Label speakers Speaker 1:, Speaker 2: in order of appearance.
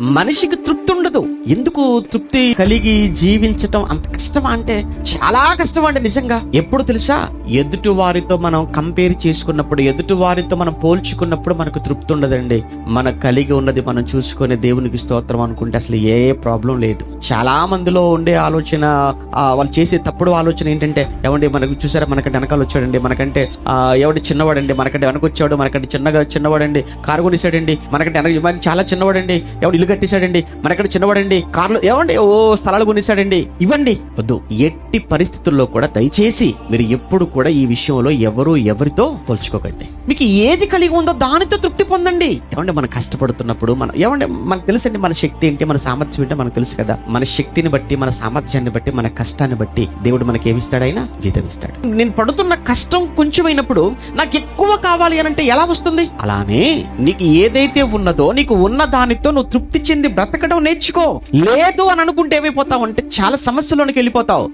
Speaker 1: మనిషికి తృప్తి ఉండదు. ఎందుకు తృప్తి కలిగి జీవించటం అంత కష్టమా అంటే చాలా కష్టం అండి నిజంగా. ఎప్పుడు తెలుసా, ఎదుటి వారితో మనం కంపేర్ చేసుకున్నప్పుడు, ఎదుటి వారితో మనం పోల్చుకున్నప్పుడు మనకు తృప్తి ఉండదండి. మన కలిగి ఉన్నది మనం చూసుకునే దేవునికి స్తోత్రం అనుకుంటే అసలు ఏ ప్రాబ్లం లేదు. చాలా మందిలో ఉండే ఆలోచన, వాళ్ళు చేసే తప్పుడు ఆలోచన ఏంటంటే, ఏమండి మనకు చూసారా మనకంటే వెనకాల వచ్చాడండి, మనకంటే ఎవడి చిన్నవాడండి, మనకంటే వెనకొచ్చాడు, మనకంటే చిన్నవాడండి, కారు కొనిసాడండి, మనకంటే చాలా చిన్నవాడండి, ఎవడు ఇల్లు కట్టేశాడండి, మనకంటే చిన్నవాడండి, కార్లు ఏమండి స్థలాలు కొనిసాడండి. ఇవ్వండి వద్దు. ఎట్టి పరిస్థితుల్లో కూడా దయచేసి మీరు ఎప్పుడు కూడా ఈ విషయంలో ఎవరితో పోల్చుకోకండి. మీకు ఏది కలిగి ఉందో దానితో తృప్తి పొందండి. ఏమంటే మనం కష్టపడుతున్నప్పుడు మనకు తెలుసండి మన శక్తి ఏంటి, మన సామర్థ్యం ఏంటో మనకు తెలుసు కదా. మన శక్తిని బట్టి, మన సామర్థ్యాన్ని బట్టి, మన కష్టాన్ని బట్టి దేవుడు మనకి ఏమిస్తాడు? ఆయన జీతం ఇస్తాడు. నేను పడుతున్న కష్టం కొంచెమైనప్పుడు నాకు ఎక్కువ కావాలి అని అంటే ఎలా వస్తుంది? అలానే నీకు ఏదైతే ఉన్నదో, నీకు ఉన్న దానితో నువ్వు తృప్తి చెంది బ్రతకడం నేర్చుకో. లేదు అని అనుకుంటే ఏమైపోతావు అంటే చాలా సమస్యలోనికి వెళ్ళిపోతావు.